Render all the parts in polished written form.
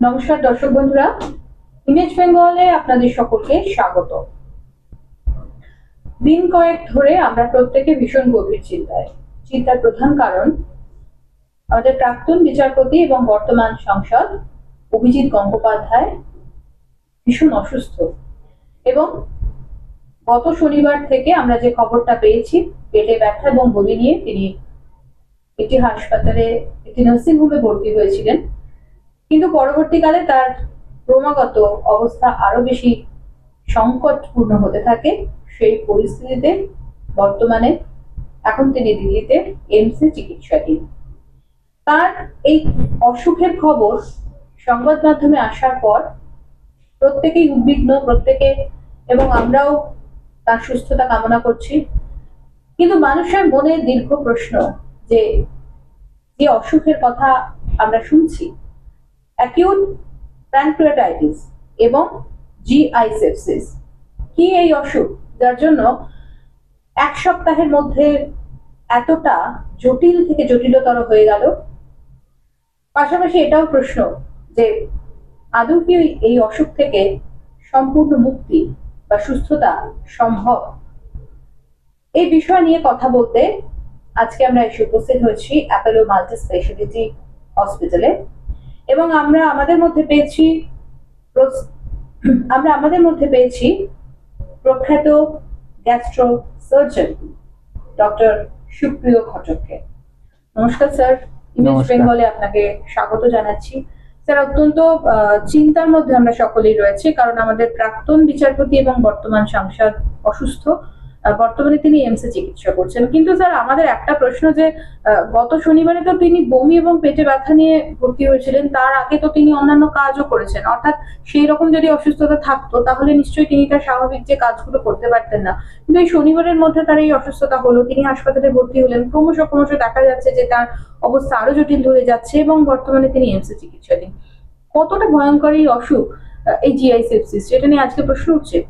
নমস্কার দর্শক বন্ধুরা, ইমেজ বেঙ্গলে আপনাদের সকলকে স্বাগত। দিন কয়েক ধরে আমরা প্রত্যেকে ভীষণ গভীর চিন্তার প্রধান কারণ আমাদের প্রাক্তন বিচারপতি এবং বর্তমান সাংসদ অভিজিৎ গঙ্গোপাধ্যায় ভীষণ অসুস্থ এবং গত শনিবার থেকে আমরা যে খবরটা পেয়েছি, পেটে ব্যথা এবং বমি নিয়ে তিনি একটি হাসপাতালে, একটি নার্সিংহোমে ভর্তি হয়েছিলেন। কিন্তু পরবর্তীকালে তার ক্রমাগত অবস্থা আরো বেশি সংকটপূর্ণ হতে থাকে। সেই পরিস্থিতিতে বর্তমানে এখন তিনি দিল্লিতে এইমসে চিকিৎসাধীন। তার এই অসুখের খবর সংবাদ মাধ্যমে আসার পর প্রত্যেকেই উদ্বিগ্ন, প্রত্যেকে, এবং আমরাও তার সুস্থতা কামনা করছি। কিন্তু মানুষের মনে দীর্ঘ প্রশ্ন যে অসুখের কথা আমরা শুনছি, অ্যাকিউট প্যানক্রিয়াটাইটিস এবং জিআই সেপসিস, কি এই অসুখ যার জন্য এক সপ্তাহের মধ্যে এতটা জটিল থেকে জটিলতর হয়ে গেল? পাশাপাশি এটাও প্রশ্ন যে আদৌ কি এই অসুখ থেকে সম্পূর্ণ মুক্তি বা সুস্থতা সম্ভব? এই বিষয় নিয়ে কথা বলতে আজকে আমরা এসে উপস্থিত হয়েছি অ্যাপোলো মাল্টি স্পেশালিটি হসপিটালে, এবং আমরা আমাদের মধ্যে পেয়েছি প্রখ্যাত গ্যাস্ট্রো সার্জন ডক্টর সুপ্রিয় ঘটককে। নমস্কার স্যার, ইমেজ বেঙ্গলে আপনাকে স্বাগত জানাচ্ছি। স্যার, অত্যন্ত চিন্তার মধ্যে আমরা সকলেই রয়েছে, কারণ আমাদের প্রাক্তন বিচারপতি এবং বর্তমান সাংসদ অসুস্থ। বর্তমানে তিনি এইমসে চিকিৎসা করছেন। কিন্তু স্যার, আমাদের একটা প্রশ্ন যে গত শনিবারে তো তিনি বমি এবং পেটে ব্যথা নিয়ে ভর্তি হয়েছিলেন, তার আগে তো তিনি অন্যান্য কাজও করেছেন। অর্থাৎ সেই রকম যদি অসুস্থতা থাকতো তাহলে নিশ্চয়ই তিনি তার স্বাভাবিক যে কাজগুলো করতে পারতেন না। কিন্তু এই শনিবারের মধ্যে তার এই অসুস্থতা হলো, তিনি হাসপাতালে ভর্তি হলেন, ক্রমশ দেখা যাচ্ছে যে তার অবস্থা আরো জটিল হয়ে যাচ্ছে এবং বর্তমানে তিনি এইমসে চিকিৎসাধীন। কতটা ভয়ঙ্কর এই অসুখ, এই জিআই সেপসিস, যেটা নিয়ে আজকে প্রশ্ন উঠছে।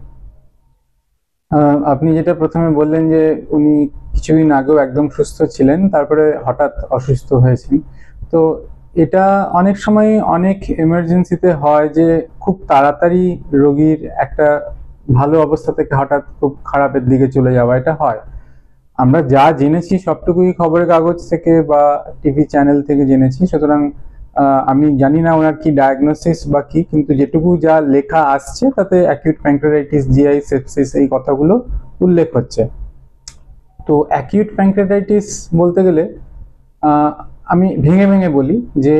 আপনি যেটা প্রথমে বললেন যে উনি কিছুদিন আগেও একদম সুস্থ ছিলেন, তারপরে হঠাৎ অসুস্থ হয়েছেন। তো এটা অনেক সময় অনেক এমার্জেন্সিতে হয় যে খুব তাড়াতাড়ি রোগীর একটা ভালো অবস্থা থেকে হঠাৎ খুব খারাপের দিকে চলে যাওয়া, এটা হয়। আমরা যা জেনেছি সবটুকুই খবরের কাগজ থেকে বা টিভি চ্যানেল থেকে জেনেছি, সুতরাং আমি জানি না ওনার কি ডায়াগনোসিস বা কি, কিন্তু যেটুকু যা লেখা আসছে তাতে অ্যাকিউট প্যানক্রিয়াটাইটিস, জিআই সেপসিস এই কথাগুলো উল্লেখ হচ্ছে। তো অ্যাকিউট প্যানক্রিয়াটাইটিস বলতে গেলে আমি ভেঙে ভেঙে বলি যে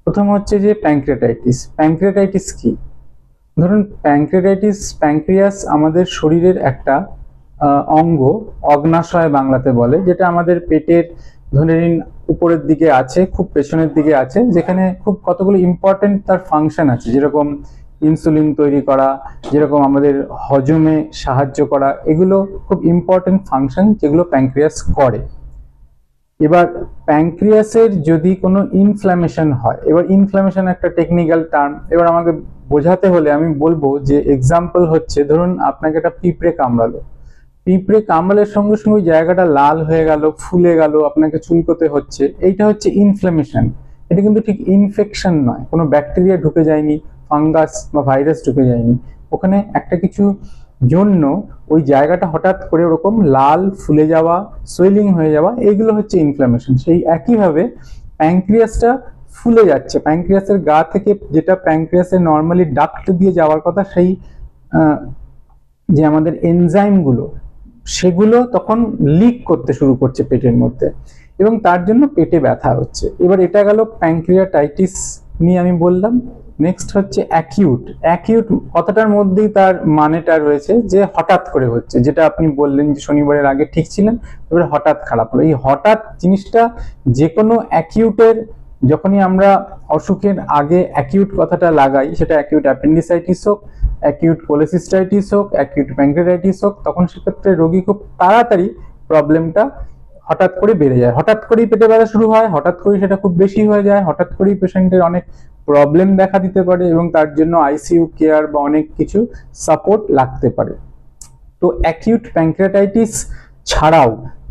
প্রথম হচ্ছে যে প্যানক্রিয়াটাইটিস কি। ধরুন প্যানক্রিয়াস আমাদের শরীরের একটা অঙ্গ, অগ্নাশয় বাংলাতে বলে, যেটা আমাদের পেটের ধরে নিন উপরের দিকে আছে, খুব পেছনের দিকে আছে, যেখানে খুব কতগুলো ইম্পর্টেন্ট তার ফাংশন আছে, যেরকম ইনসুলিন তৈরি করা, যেরকম আমাদের হজমে সাহায্য করা, এগুলো খুব ইম্পর্টেন্ট ফাংশন যেগুলো প্যানক্রিয়াস করে। এবার প্যানক্রিয়াসের যদি কোনো ইনফ্ল্যামেশন হয়, এবার ইনফ্ল্যামেশন একটা টেকনিক্যাল টার্ম, এবার আমাকে বোঝাতে হলে আমি বলবো যে এক্সাম্পল হচ্ছে, ধরুন আপনাকে একটা পিঁপড়ে কামড়ালো, পিঁপড়ে কামড়ালের সঙ্গে সঙ্গে জায়গাটা লাল হয়ে গেল, ফুলে গেল, আপনাকে চুলকোতে হচ্ছে, এইটা হচ্ছে ইনফ্ল্যামেশন। এটা কিন্তু ঠিক ইনফেকশন নয়, কোনো ব্যাকটেরিয়া ঢুকে যায়নি, ফাঙ্গাস বা ভাইরাস ঢুকে যায়নি, ওখানে একটা কিছু জন্য ওই জায়গাটা হঠাৎ করে ওরকম লাল ফুলে যাওয়া, সোয়েলিং হয়ে যাওয়া, এইগুলো হচ্ছে ইনফ্ল্যামেশন। সেই একইভাবে প্যানক্রিয়াসটা ফুলে যাচ্ছে, প্যানক্রিয়াসের গা থেকে যেটা প্যানক্রিয়াসের নর্মালি ডাক্ট দিয়ে যাওয়ার কথা, সেই যে আমাদের এনজাইমগুলো, সেগুলো তখন লিক করতে শুরু করছে পেটের মধ্যে, এবং তার জন্য পেটে ব্যথা হচ্ছে। এবার এটা গেল প্যানক্রিয়াটাইটিস নিয়ে আমি বললাম। নেক্সট হচ্ছে অ্যাকিউট কথাটার মধ্যেই তার মানেটা রয়েছে যে হঠাৎ করে হচ্ছে, যেটা আপনি বললেন যে শনিবারের আগে ঠিক ছিলেন, এবারে হঠাৎ খারাপ হলো। এই হঠাৎ জিনিসটা যে কোনো অ্যাকিউটের, যখনই আমরা অসুখের আগে অ্যাকিউট কথাটা লাগাই, সেটা অ্যাকিউট অ্যাপেন্ডিসাইটিস হোক, অ্যাকিউট কোলেসিস্টাইটিস হোক, অ্যাকিউট প্যানক্রিয়াটাইটিস হোক, তখন সেক্ষেত্রে রোগী খুব তাড়াতাড়ি প্রবলেমটা হঠাৎ করে বেড়ে যায়, হঠাৎ করেই পেটে ব্যথা শুরু হয়, হঠাৎ করেই সেটা খুব বেশি হয়ে যায়, হঠাৎ করেই পেশেন্টের অনেক প্রবলেম দেখা দিতে পারে, এবং তার জন্য আইসিইউ কেয়ার বা অনেক কিছু সাপোর্ট লাগতে পারে। তো অ্যাকিউট প্যানক্রিয়াটাইটিস ছাড়াও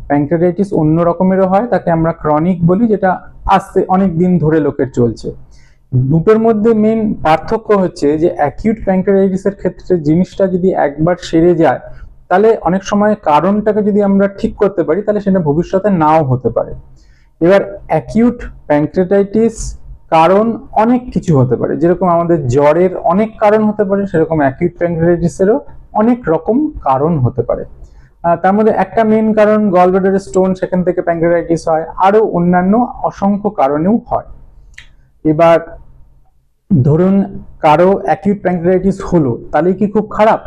প্যানক্রিয়াটাইটিস অন্য রকমেরও হয়, তাকে আমরা ক্রনিক বলি, যেটা আস্তে অনেক দিন ধরে লোকের চলছে। দুটোর মধ্যে মেন পার্থক্য হচ্ছে যে অ্যাকিউট প্যাঙ্ক্রিয়াটাইটিসের ক্ষেত্রে জিনিসটা যদি একবার সেরে যায় তাহলে অনেক সময় কারণটাকে যদি আমরা ঠিক করতে পারি তাহলে সেটা ভবিষ্যতে নাও হতে পারে। এবার অ্যাকিউট প্যাঙ্ক্রিয়াটাইটিস কারণ অনেক কিছু হতে পারে, যেরকম আমাদের জ্বরের অনেক কারণ হতে পারে সেরকম অ্যাকিউট প্যাঙ্ক্রিয়াটাইটিসেরও অনেক রকম কারণ হতে পারে। তার মধ্যে একটা মেন কারণ গলব্লাডার স্টোন, সেখান থেকে প্যাঙ্ক্রিয়াটাইটিস হয়, আরো অন্যান্য অসংখ্য কারণেও হয়। এবার ধরুন কারো অ্যাকিউট প্যাঙ্ক্রিয়াটাইটিস হলো, তাহলে কি খুব খারাপ?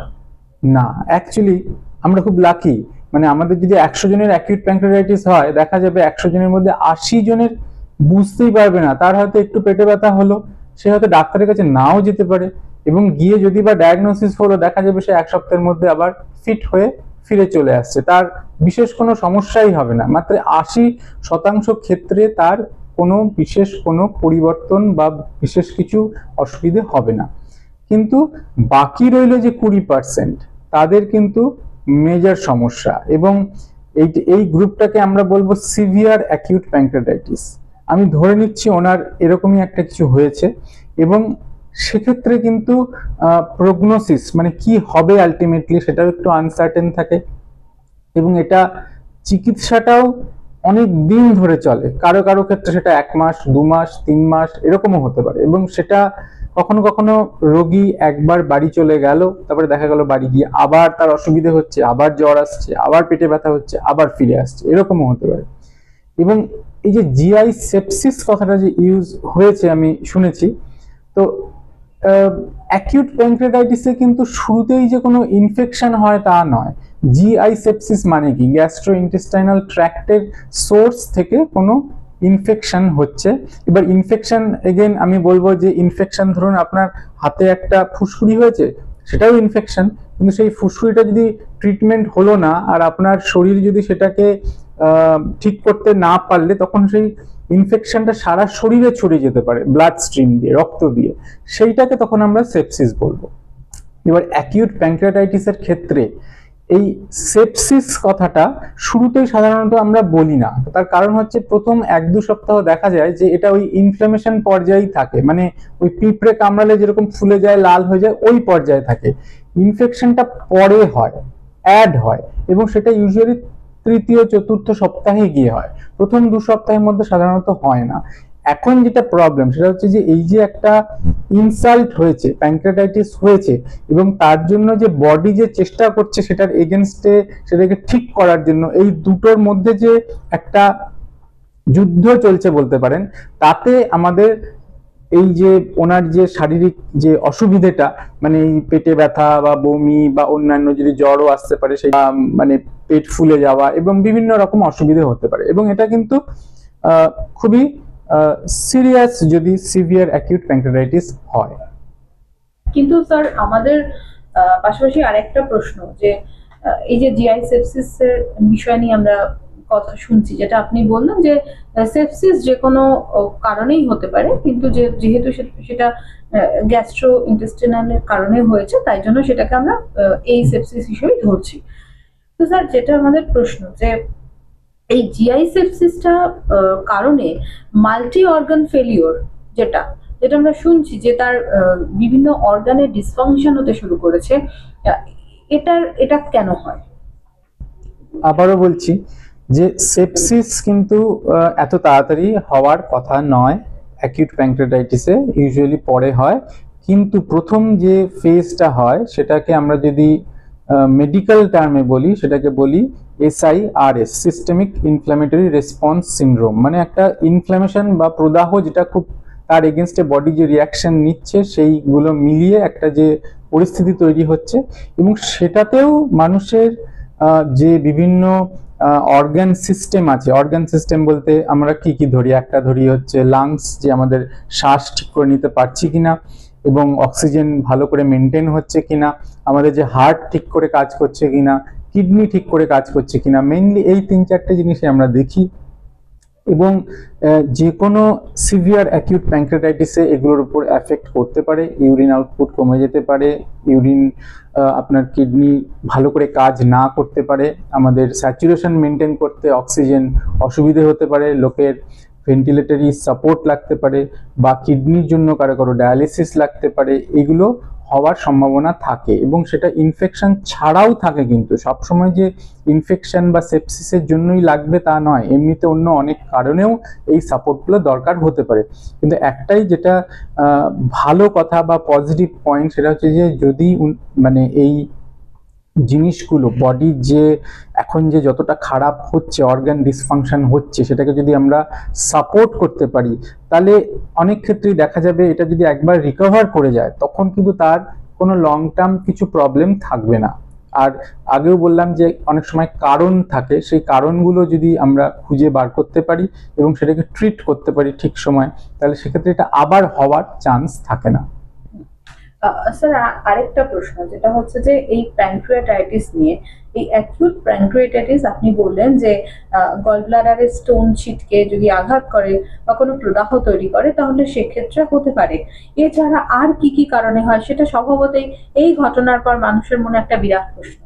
না, অ্যাকচুয়ালি আমরা খুব লাকি। মানে আমাদের যদি 100 জনের অ্যাকিউট প্যাঙ্ক্রিয়াটাইটিস হয়, দেখা যাবে 100 জনের মধ্যে 80 জনের বুঝতেই পারবে না, তার হয়তো একটু পেটে ব্যথা হলো, সে হয়তো ডাক্তারের কাছে নাও যেতে পারে, এবং গিয়ে যদি বা ডায়াগনোসিস হলো, দেখা যাবে সে 1 সপ্তাহের মধ্যে আবার ফিট হয়ে ফিরে চলে আসছে, তার বিশেষ কোনো সমস্যাই হবে না। মাত্র 80% ক্ষেত্রে তার কোনো বিশেষ কোনো পরিবর্তন বা বিশেষ কিছু অসুবিধে হবে না। কিন্তু বাকি রইল যে 20%, তাদের কিন্তু মেজর সমস্যা, এবং এই গ্রুপটাকে আমরা বলবো সিভিয়ার অ্যাকিউট প্যাঙ্ক্রিয়াটাইটিস। আমি ধরে নিচ্ছি ওনার এরকমই একটা কিছু হয়েছে, এবং সেক্ষেত্রে কিন্তু প্রগনোসিস মানে কি হবে আলটিমেটলি সেটাও একটু আনসার্টেন থাকে, এবং এটা চিকিৎসাটাও অনেক দিন ধরে চলে। কারো কারো ক্ষেত্রে সেটা 1 মাস, 2 মাস, 3 মাস এরকমও হতে পারে, এবং সেটা কখনো কখনো রোগী একবার বাড়ি চলে গেল, তারপরে দেখা গেল বাড়ি গিয়ে আবার তার অসুবিধে হচ্ছে, আবার জ্বর আসছে, আবার পেটে ব্যথা হচ্ছে, আবার ফিরে আসছে, এরকমও হতে পারে। এবং এই যে জিআই সেপসিস কথাটা যে ইউজ হয়েছে আমি শুনেছি, তো অ্যাকিউট প্যাঙ্ক্রিয়াটাইটিসে কিন্তু শুরুতেই যে কোনো ইনফেকশন হয় তা নয়। জিআই সেপসিস মানে কি? গ্যাস্ট্রোইন্টেস্টাইনাল ট্র্যাক্টের সোর্স থেকে কোনো ইনফেকশন হচ্ছে। এবার ইনফেকশন এগেন আমি বলবো যে ইনফেকশন ধরুন আপনার হাতে একটা ফুসকুড়ি হয়েছে, সেটাও ইনফেকশন, কিন্তু সেই ফুসকুড়িটা যদি ট্রিটমেন্ট হলো না আর আপনার শরীর যদি সেটাকে ঠিক করতে না পারলে, তখন সেই ইনফেকশনটা সারা শরীরে ছড়িয়ে যেতে পারে ব্লাড স্ট্রিম দিয়ে, রক্ত দিয়ে, সেইটাকে তখন আমরা সেপসিস বলবো। এবার অ্যাকিউট প্যাঙ্ক্রিয়াটাইটিসের ক্ষেত্রে এই সেপসিস কথাটা শুরুতেই সাধারণত আমরা বলি না। তার কারণ হচ্ছে প্রথম 1-2 সপ্তাহ দেখা যায় যে এটা ওই ইনফ্লামেশন পর্যায়েই থাকে, মানে ওই পিঁপড়ে কামড়ালে যেরকম ফুলে যায়, লাল হয়ে যায়, ওই পর্যায়ে থাকে। ইনফেকশনটা পরে হয়, অ্যাড হয়, এবং সেটা ইউজুয়ালি 3য়-4র্থ সপ্তাহে গিয়ে হয়, প্রথম 2 সপ্তাহের মধ্যে সাধারণত হয় না। এখন যেটা প্রবলেম সেটা হচ্ছে যে এই যে একটা ইনসাল্ট হয়েছে, প্যাঙ্ক্রিয়াটাইটিস হয়েছে, এবং তার জন্য যে বডি যে চেষ্টা করছে সেটার এগেনস্টে সেটাকে ঠিক করার জন্য, এই দুটোর মধ্যে যে একটা যুদ্ধ চলছে বলতে পারেন, তাতে আমাদের এই যে ওনার যে শারীরিক যে অসুবিধাটা, মানে এই পেটে ব্যথা বা বমি বা অন্যান্য যদি জ্বরও আসতে পারে, সেই মানে পেট ফুলে যাওয়া এবং বিভিন্ন রকম অসুবিধা হতে পারে, এবং এটা কিন্তু খুবই সিরিয়াস যদি সিভিয়ার অ্যাকিউট প্যাঙ্ক্রিয়াটাইটিস হয়। কিন্তু স্যার আমাদের পাশাপাশি আরেকটা প্রশ্ন যে এই যে জিআই সেপসিস এর বিষয় নিয়ে আমরা কথা শুনছি, যেটা আপনি বললেন যে সেপসিস যে কোনো কারণেই হতে পারে, কিন্তু যেহেতু সেটা গ্যাস্ট্রো ইন্টেস্টিনালের কারণে হয়েছে, তাই জন্য সেটাকে আমরা এই সেপসিস হিসেবে ধরছি। তো স্যার যেটা আমাদের প্রশ্ন যে এই জিআই সেপসিসটা কারণে মাল্টি অর্গান ফেলিওর যেটা যেটা আমরা শুনছি যে তার বিভিন্ন অর্গানের ডিসফাংশন হতে শুরু করেছে, এটা কেন হয়? আবারও বলছি যে সেপসিস কিন্তু এত তাড়াতাড়ি হওয়ার কথা নয়। অ্যাকিউট প্যাঙ্ক্রিয়াটাইটিসে ইউজুয়ালি পরে হয়, কিন্তু প্রথম যে ফেজটা হয় সেটাকে আমরা যদি মেডিকেল টার্মে বলি, সেটাকে বলি SIRS, systemic inflammatory response syndrome. মানে একটা ইনফ্ল্যামেশন বা প্রদাহ যেটা খুব তার এগেনস্টে বডি যে রিয়াকশন নিচ্ছে সেইগুলো মিলিয়ে একটা যে পরিস্থিতি তৈরি হচ্ছে, এবং সেটাতেও মানুষের যে বিভিন্ন অর্গান সিস্টেম আছে, অর্গান সিস্টেম বলতে আমরা কি কি ধরি, একটা ধরি হচ্ছে লাংস, যে আমাদের শ্বাস ঠিক করে নিতে পারছি কিনা এবং অক্সিজেন ভালো করে মেনটেন হচ্ছে কিনা, আমাদের যে হার্ট ঠিক করে কাজ করছে কিনা, কিডনি ঠিক করে কাজ করছে কিনা, মেইনলি এই 3-4টে জিনিসই আমরা দেখি। এবং যে কোনো সিভিয়ার অ্যাকিউট প্যাঙ্ক্রিয়াটাইটিসে এগুলোর উপর এফেক্ট করতে পারে। ইউরিন আউটপুট কমে যেতে পারে, ইউরিন আপনার কিডনি ভালো করে কাজ না করতে পারে, আমাদের স্যাচুরেশন মেনটেন করতে অক্সিজেন অসুবিধে হতে পারে লোকের, ভেন্টিলেটরি সাপোর্ট লাগতে পারে, বা কিডনির জন্য কারো কারো ডায়ালিসিস লাগতে পারে, এগুলো হওয়ার সম্ভাবনা থাকে। এবং সেটা ইনফেকশন ছাড়াও থাকে, কিন্তু সবসময় যে ইনফেকশন বা সেপসিসের জন্যই লাগবে তা নয়, এমনিতে অন্য অনেক কারণেও এই সাপোর্টগুলো দরকার হতে পারে। কিন্তু একটাই যেটা ভালো কথা বা পজিটিভ পয়েন্ট, সেটা হচ্ছে যে যদি মানে এই জিনিসগুলো বডির যে এখন যে যতটা খারাপ হচ্ছে, অর্গান ডিসফাংশন হচ্ছে, সেটাকে যদি আমরা সাপোর্ট করতে পারি, তাহলে অনেক ক্ষেত্রেই দেখা যাবে এটা যদি একবার রিকভার করে যায়, তখন কিন্তু তার কোনো লং টার্ম কিছু প্রবলেম থাকবে না। আর আগেও বললাম যে অনেক সময় কারণ থাকে, সেই কারণগুলো যদি আমরা খুঁজে বার করতে পারি এবং সেটাকে ট্রিট করতে পারি ঠিক সময়, তাহলে সেক্ষেত্রে এটা আবার হওয়ার চান্স থাকে না। স্যার, আরেকটা প্রশ্ন যেটা হচ্ছে যে এই প্যানক্রিয়াটাইটিস নিয়ে, এই অ্যাকিউট প্যানক্রিয়াটাইটিস আপনি বললেন যে গল ব্লাডারে স্টোন ছিটকে যদি আঘাত করে বা কোনো প্রদাহ তৈরি করে, তাহলে সেক্ষেত্রে হতে পারে। এছাড়া আর কি কি কারণে হয়, সেটা স্বভাবতই এই ঘটনার পর মানুষের মনে একটা বিরাট প্রশ্ন।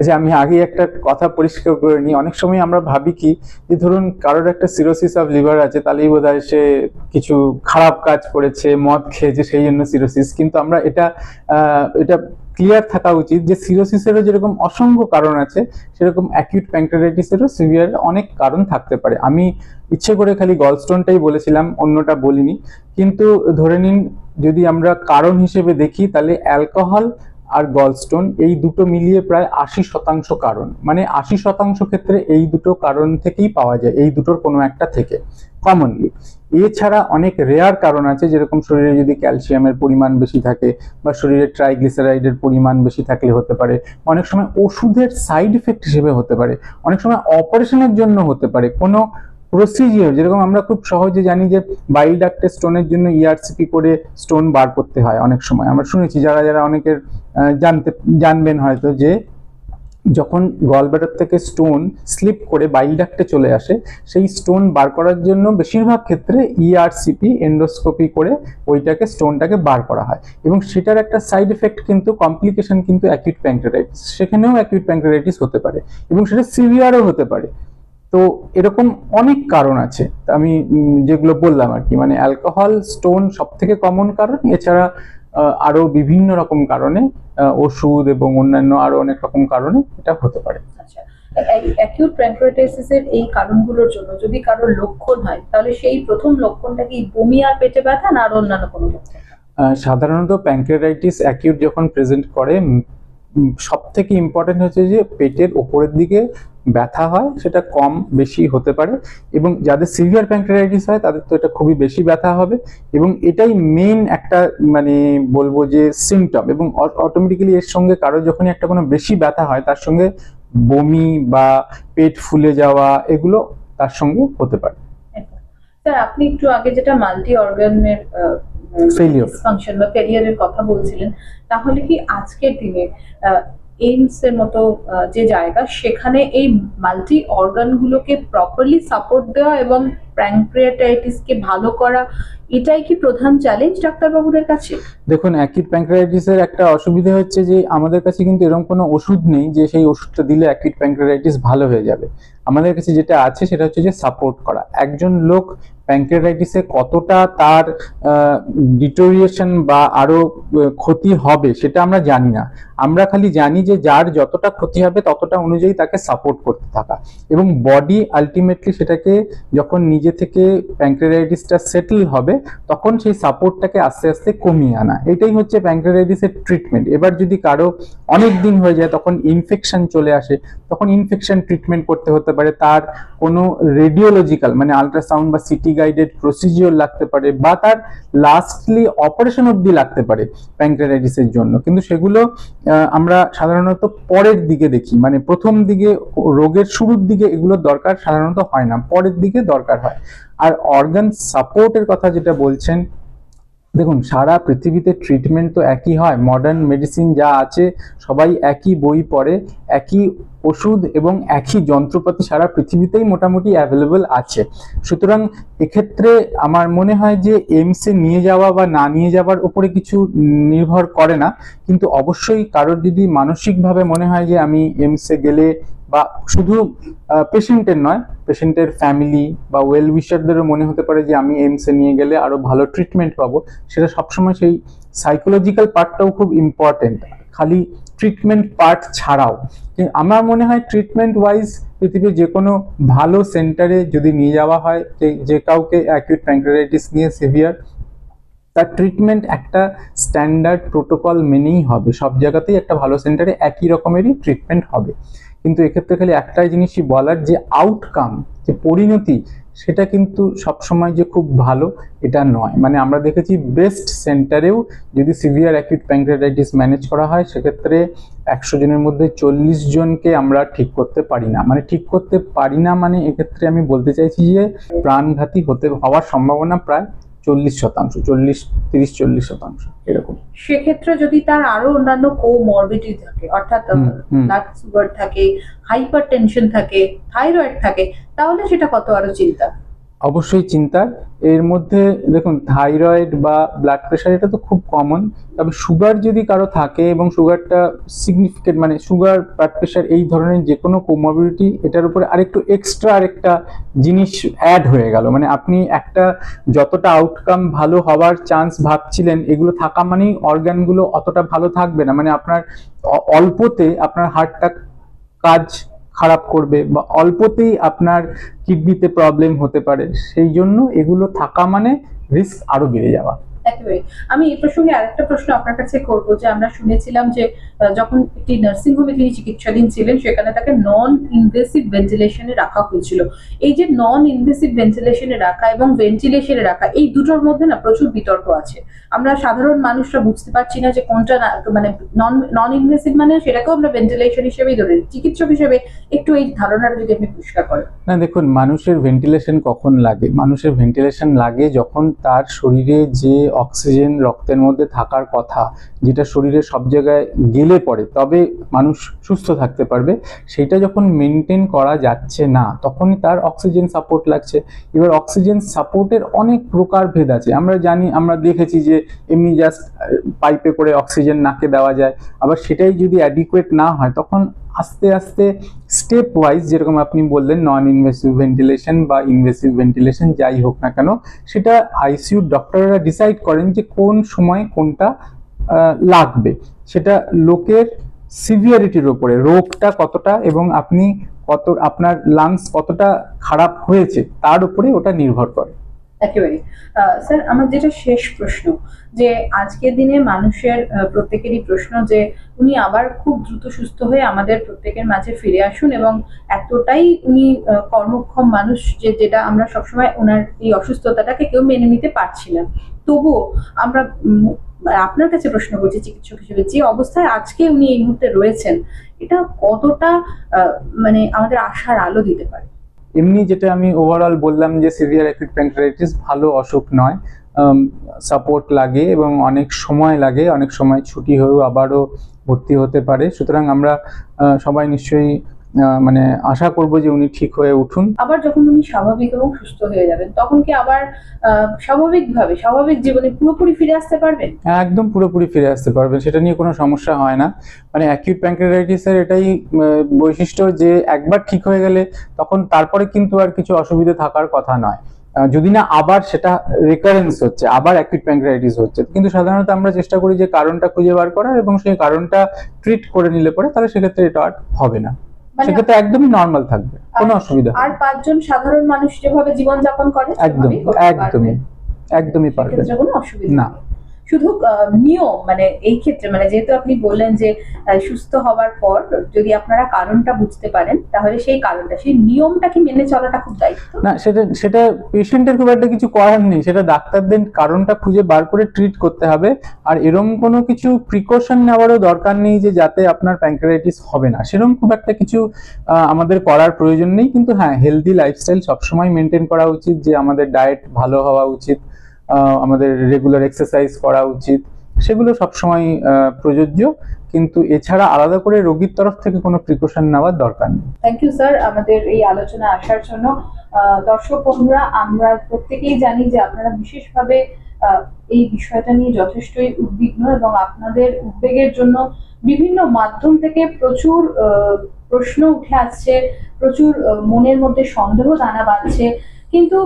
যে আমি আগে একটা কথা পরিষ্কার করে নিই, অনেক সময় আমরা ভাবি কি যে ধরুন কারোর একটা সিরোসিস অফ লিভার আছে, তাহলেই বোধহয় সে কিছু খারাপ কাজ করেছে, মদ খেয়েছে, সেই জন্য সিরোসিস। কিন্তু আমরা এটা ক্লিয়ার থাকা উচিত যে সিরোসিসেরও যেরকম অসংখ্য কারণ আছে, সেরকম অ্যাকিউট প্যানক্রিয়াটাইটিসেরও সিভিয়ার অনেক কারণ থাকতে পারে। আমি ইচ্ছে করে খালি গলস্টোনটাই বলেছিলাম, অন্যটা বলিনি। কিন্তু ধরে নিন যদি আমরা কারণ হিসেবে দেখি, তাহলে অ্যালকোহল আর গলস্টোন এই দুটো মিলিয়ে প্রায় 80% কারণ, মানে 80% ক্ষেত্রে এই দুটো কারণ থেকেই পাওয়া যায়, এই দুটোর কোনো একটা থেকে কমনলি। এছাড়া অনেক রেয়ার কারণ আছে, যেরকম শরীরে যদি ক্যালসিয়ামের পরিমাণ বেশি থাকে, বা শরীরে ট্রাইগ্লিসারাইডের পরিমাণ বেশি থাকলে হতে পারে, অনেক সময় ওষুধের সাইড এফেক্ট হিসেবে হতে পারে, অনেক সময় অপারেশনের জন্য হতে পারে, কোনো প্রসিজিওর, যেরকম আমরা খুব সহজে জানি যে বাইল ডাক্টের স্টোনের জন্য ইআরসিপি করে স্টোন বার করতে হয়। অনেক সময় আমরা শুনেছি, যারা যারা অনেকের জানবেন হয়তো, যে যখন গলব্লাডার থেকে স্টোন স্লিপ করে বাইল ডাক্টে চলে আসে, সেই স্টোন বার করার জন্য বেশিরভাগ ক্ষেত্রে ইআরসিপি এন্ডোস্কোপি করে ওইটাকে স্টোনটাকে বার করা হয়। এবং সেটার একটা সাইড এফেক্ট কিন্তু কমপ্লিকেশন কিন্তু অ্যাকিউট প্যানক্রিয়াটাইটিস, সেখানেও অ্যাকিউট প্যানক্রিয়াটাইটিস হতে পারে এবং সেটা সিভিয়ারও হতে পারে। তো এরকম অনেক কারণ আছে, আমি যেগুলো বললাম আর কি, মানে অ্যালকোহল, স্টোন সব থেকে কমন কারণ। এছাড়া আরো বিভিন্ন রকম কারণে, ওষুধ এবং অন্যান্য আরো অনেক রকম কারণে এটা হতে পারে। আচ্ছা, অ্যাকিউট প্যানক্রিয়াটাইটিসের এই কারণগুলোর জন্য যদি কারোর লক্ষণ হয়, তাহলে সেই প্রথম লক্ষণটা কি বমি আর পেটে ব্যথা, না আর অন্যান্য কোনো লক্ষণ? সাধারণত প্যানক্রিয়াটাইটিস অ্যাকিউট যখন প্রেজেন্ট করে, সব থেকে ইম্পর্টেন্ট হচ্ছে যে পেটের ওপরের দিকে ব্যথা হয়, সেটা কম বেশি হতে পারে। এবং যাদের সিভিয়ার প্যানক্রিয়াটাইটিস হয় তাদের তো এটা খুবই বেশি ব্যথা হবে, এবং এটাই মেইন একটা মানে বলবো যে সিমটম। এবং অটোমেটিক্যালি এর সঙ্গে কারো যখনই একটা কোনো বেশি ব্যথা হয়, তার সঙ্গে বমি বা পেট ফুলে যাওয়া, এগুলো তার সঙ্গে হতে পারে। স্যার, আপনি একটু আগে যেটা মাল্টি অর্গানের ডিসফাংশন বা ফেলিয়ারের কথা বলছিলেন, তাহলে কি আজকের দিনে এইমস এর মতো যে জায়গা, সেখানে এই মাল্টি অর্গান গুলোকে প্রপারলি সাপোর্ট দেওয়া এবং প্যানক্রিয়াটাইটিসকে ভালো করা, এটাই কি প্রধান চ্যালেঞ্জ ডাক্তারবাবুদের কাছে? দেখুন, অ্যাকিউট প্যানক্রিয়াটাইটিসের একটা অসুবিধা হচ্ছে যে আমাদের কাছে কিন্তু এরকম কোনো ওষুধ নেই যে সেই ওষুধটা দিলে অ্যাকিউট প্যানক্রিয়াটাইটিস ভালো হয়ে যাবে। আমাদের কাছে যেটা আছে সেটা হচ্ছে যে সাপোর্ট করা। একজন লোক প্যানক্রিয়াটাইটিসে কতটা তার ডিটোরিয়েশন বা আরো ক্ষতি হবে সেটা আমরা জানি না। আমরা খালি জানি যে যার যতটা ক্ষতি হবে ততটা অনুযায়ী তাকে সাপোর্ট করতে থাকা, এবং বডি আলটিমেটলি সেটাকে যখন নিজে থেকে প্যানক্রিয়াটাইটিসটা সেটেল হবে, তখন সেই সাপোর্টটাকে আস্তে আস্তে কমিয়ে আনা, এটাই হচ্ছে প্যানক্রিয়াটাইটিসের ট্রিটমেন্ট। এবার যদি কারো অনেক দিন হয়ে যায়, তখন ইনফেকশন চলে আসে, তখন ইনফেকশন ট্রিটমেন্ট করতে হতে পারে, তার কোনো রেডিওলজিক্যাল মানে আল্ট্রাসাউন্ড বা সিটি গাইডেড প্রসিজিওর লাগতে পারে, বা তার লাস্টলি অপারেশন অবধি লাগতে পারে প্যানক্রিয়াটাইটিসের জন্য। কিন্তু সেগুলো আমরা সাধারণত পরের দিকে দেখি, মানে প্রথম দিকে রোগের শুরুর দিকে এগুলোর দরকার সাধারণত হয় না, পরের দিকে দরকার হয়। আর অর্গান সাপোর্টের কথা যেটা বলছেন, দেখুন সারা পৃথিবীতে ট্রিটমেন্ট তো একই হয়, মডার্ন মেডিসিন যা আছে সবাই একই বই পড়ে, একই ওষুধ এবং একই যন্ত্রপাতি সারা পৃথিবীতেই মোটামুটি অ্যাভেলেবল আছে। সুতরাং এক্ষেত্রে আমার মনে হয় যে এইমসে নিয়ে যাওয়া বা না নিয়ে যাওয়ার উপরে কিছু নির্ভর করে না, কিন্তু অবশ্যই কারোর যদি মানসিকভাবে মনে হয় যে আমি এইমসে গেলে বা শুধু পেশেন্টের নয়, পেশেন্টের ফ্যামিলি বা ওয়েল উইশারদেরও মনে হতে পারে যে আমি এইমসে নিয়ে গেলে আরো ভালো ট্রিটমেন্ট পাবো, সেটা সবসময় সেই সাইকোলজিক্যাল পার্টটাও খুব ইম্পর্টেন্ট, খালি ট্রিটমেন্ট পার্ট ছাড়াও। আমার মনে হয় ট্রিটমেন্ট ওয়াইজ পৃথিবীর যে কোনো ভালো সেন্টারে যদি নিয়ে যাওয়া হয়, যে কাউকে অ্যাকিউট প্যানক্রিয়াটাইটিস নিয়ে সিভিয়ার, তার ট্রিটমেন্ট একটা স্ট্যান্ডার্ড প্রোটোকল মেনেই হবে। সব জায়গাতেই একটা ভালো সেন্টারে একই রকমেরই ট্রিটমেন্ট হবে। কিন্তু এক্ষেত্রে খালি একটাই জিনিসই বলার, যে আউটকাম, যে পরিণতি, সেটা কিন্তু সবসময় যে খুব ভালো এটা নয়। মানে আমরা দেখেছি বেস্ট সেন্টারেও যদি সিভিয়ার অ্যাকিউট প্যানক্রিয়াটাইটিস ম্যানেজ করা হয়, সেক্ষেত্রে 100 জনের মধ্যে 40 জনকে আমরা ঠিক করতে পারি না। মানে ঠিক করতে পারি না মানে এক্ষেত্রে আমি বলতে চাইছি যে প্রাণঘাতী হওয়ার সম্ভাবনা প্রায় 40%, 30-40% এরকম। সেক্ষেত্রে যদি তার আরো অন্যান্য কোমরবিডিটি থাকে, অর্থাৎ ব্লাড সুগার থাকে, হাইপার টেনশন থাকে, থাইরয়েড থাকে, তাহলে সেটা কত আরো চিন্তা? অবশ্যই চিন্তার। এর মধ্যে দেখুন, থাইরয়েড বা ব্লাড প্রেশার এটা তো খুব কমন, তবে সুগার যদি কারো থাকে এবং সুগারটা সিগনিফিকেন্ট, মানে সুগার, ব্লাড প্রেশার, এই ধরনের যে কোনো কোমরবিডিটি, এটার উপরে আরেকটু এক্সট্রা আরেকটা জিনিস অ্যাড হয়ে গেল। মানে আপনি একটা যতটা আউটকাম ভালো হওয়ার চান্স ভাবছিলেন, এগুলো থাকা মানেই অর্গানগুলো অতটা ভালো থাকবে না। মানে আপনার অল্পতে আপনার হার্টটা কাজ খারাপ করবে, বা অল্পতেই আপনার কিডনিতে প্রবলেম হতে পারে। সেই জন্য এগুলো থাকা মানে রিস্ক আরো বেড়ে যাওয়া। একেবারে। আমি এই প্রসঙ্গে আরেকটা প্রশ্ন আপনার কাছে করবো, যে আমরা শুনেছিলাম যে যখন একটি নার্সিং হোমে তিনি চিকিৎসাধীন ছিলেন, সেখানে তাকে নন ইনভেসিভ ভেন্টিলেশনে রাখা হয়েছিল। এই যে নন ইনভেসিভ ভেন্টিলেশনে রাখা এবং ভেন্টিলেশনে রাখা, এই দুটোর মধ্যে না প্রচুর বিতর্ক আছে। আমরা সাধারণ মানুষরা বুঝতে পারছি না যে কোনটা, মানে নন ইনভেসিভ মানে সেটাকেও আমরা ভেন্টিলেশন হিসেবেই ধরে, চিকিৎসক হিসেবে একটু এই ধারণাটা যদি আপনি পরিষ্কার করেন। না দেখুন, মানুষের ভেন্টিলেশন কখন লাগে? মানুষের ভেন্টিলেশন লাগে যখন তার শরীরে যে অক্সিজেন রক্তের মধ্যে থাকার কথা, যেটা শরীরে সব জায়গায় গেলে পড়ে তবে মানুষ সুস্থ থাকতে পারবে, সেটা যখন মেনটেন করা যাচ্ছে না, তখনই তার অক্সিজেন সাপোর্ট লাগছে। এবার অক্সিজেন সাপোর্টের অনেক প্রকারভেদ আছে। আমরা জানি, আমরা দেখেছি যে এমনি জাস্ট পাইপে করে অক্সিজেন নাকে দেওয়া যায়, আবার সেটাই যদি অ্যাডিকুয়েট না হয়, তখন আস্তে আস্তে স্টেপ ওয়াইজ, যেরকম আপনি বললেন নন ইনভেসিভ ভেন্টিলেশন বা ইনভেসিভ ভেন্টিলেশন যাই হোক না কেন, সেটা আইসিইউ ডক্টররা ডিসাইড করেন যে কোন সময় কোনটা লাগবে। সেটা লোকের সিভিয়ারিটির উপরে, রোগটা কতটা এবং আপনি কত, আপনার লাংস কতটা খারাপ হয়েছে তার উপরে ওটা নির্ভর করে। একেবারে। স্যার, আমার যেটা শেষ প্রশ্ন, যে আজকের দিনে মানুষের প্রত্যেকেরই প্রশ্ন যে উনি আবার খুব দ্রুত সুস্থ হয়ে আমাদের প্রত্যেকের মাঝে ফিরে আসুন, এবং এতটাই উনি কর্মক্ষম মানুষ যে যেটা আমরা সবসময় ওনার এই অসুস্থতাটাকে কেউ মেনে নিতে পারছি না। তবুও আমরা আপনার কাছে প্রশ্ন করছি চিকিৎসক হিসেবে, যে অবস্থায় আজকে উনি এই মুহূর্তে রয়েছেন, এটা কতটা মানে আমাদের আশার আলো দিতে পারে? এমনি যেটা আমি ওভারঅল বললাম যে সিভিয়ার অ্যাকিউট প্যানক্রিয়াটাইটিস ভালো অসুখ নয়, সাপোর্ট লাগে এবং অনেক সময় লাগে, অনেক সময় ছুটি হয়েও আবারও ভর্তি হতে পারে। সুতরাং আমরা সবাই নিশ্চয়ই মানে আশা করব যে উনি ঠিক হয়ে উঠুন। আবার যখন উনি স্বাভাবিক এবং সুস্থ হয়ে যাবেন, তখন কি আবার স্বাভাবিকভাবে স্বাভাবিক জীবনে পুরোপুরি ফিরে আসতে পারবেন? একদম পুরোপুরি ফিরে আসতে পারবেন, সেটা নিয়ে কোনো সমস্যা হয় না। মানে অ্যাকিউট প্যানক্রিয়াটাইটিসের এটাই বৈশিষ্ট্য যে একবার ঠিক হয়ে গেলে তখন তারপরে কিন্তু আর কিছু অসুবিধা থাকার কথা নয়, যদি না আবার সেটা রিকারেন্স হচ্ছে, আবার অ্যাকিউট প্যানক্রিয়াটাইটিস হচ্ছে। কিন্তু সাধারণত আমরা চেষ্টা করি যে কারণটা খুঁজে বার করার এবং সেই কারণটা ট্রিট করে নিলে পরে তাহলে সেক্ষেত্রে এটা আর হবে না, সেক্ষেত্রে একদমই নর্মাল থাকবে, কোনো অসুবিধা। আর 5 জন সাধারণ মানুষ যেভাবে জীবনযাপন করে একদমই পারবে, কোনো অসুবিধা না। শুধু নিয়ম, মানে এই ক্ষেত্রে, মানে যেহেতু আপনি বললেন যে সুস্থ হওয়ার পর যদি আপনারা কারণটা বুঝতে পারেন, তাহলে সেই কারণটা, সেই নিয়মটা কি মেনে চলাটা খুব দায়িত্ব? না, সেটা পেশেন্টের খুব একটা কিছু করার নেই, সেটা ডাক্তারদের কারণটা খুঁজে বার করে ট্রিট করতে হবে। আর এরকম কোনো কিছু প্রিকশন নেওয়ারও দরকার নেই যে যাতে আপনার প্যানক্রিয়াটাইটিস হবে না, সেরকম খুব একটা কিছু আমাদের করার প্রয়োজন নেই। কিন্তু হ্যাঁ, হেলদি লাইফস্টাইল সবসময় মেনটেন করা উচিত, যে আমাদের ডায়েট ভালো হওয়া উচিত, আমাদের রেগুলার এক্সারসাইজ করা উচিত, সেগুলো সবসময় প্রযোজ্য। কিন্তু এছাড়া আলাদা করে রোগীর তরফ থেকে কোনো প্রিকশন নেওয়ার দরকার নেই। থ্যাংক ইউ স্যার আমাদের এই আলোচনা আসার জন্য। দর্শক বন্ধুরা, আমরা প্রত্যেকেই জানি যে আপনারা বিশেষভাবে এই বিষয়টা নিয়ে যথেষ্টই উদ্বিগ্ন এবং আপনাদের উদ্বেগের জন্য বিভিন্ন মাধ্যম থেকে প্রচুর প্রশ্ন উঠে আসছে, প্রচুর মনের মধ্যে সন্দেহ দানা বাঁধছে, কিন্তু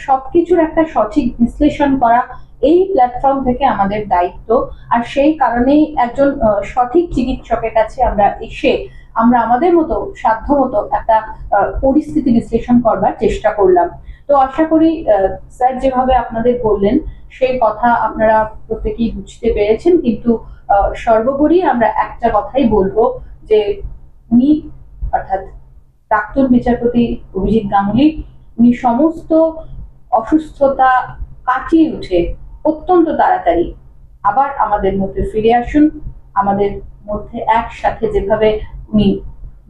সবকিছুর একটা সঠিক বিশ্লেষণ করা এই প্ল্যাটফর্ম থেকে আমাদের দায়িত্ব। আর সেই কারণেই একজন সঠিক চিকিৎসকের কাছে আমরা এসে আমরা আমাদের মতো সাধ্য মতো একটা পরিস্থিতি বিশ্লেষণ করবার চেষ্টা করলাম। তো আশা করি স্যার যেভাবে আপনাদের বললেন সেই কথা আপনারা প্রত্যেকেই বুঝতে পেরেছেন, কিন্তু সর্বোপরি আমরা একটা কথাই বলবো যে উনি অর্থাৎ প্রাক্তন বিচারপতি অভিজিৎ গাঙ্গুলি উনি সমস্ত অসুস্থতা কাটিয়ে উঠে অত্যন্ত তাড়াতাড়ি আবার আমাদের মধ্যে ফিরে আসুন, আমাদের মধ্যে একসাথে যেভাবে উনি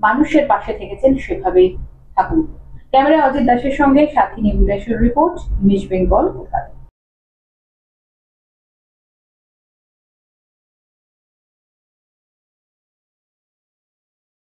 মানুষের পাশে থেকেছেন সেভাবেই থাকুন। ক্যামেরা অজিত দাসের সঙ্গে সাথী নিবিড়েশ্বর রিপোর্ট, ইমেজ বেঙ্গল, কলকাতা।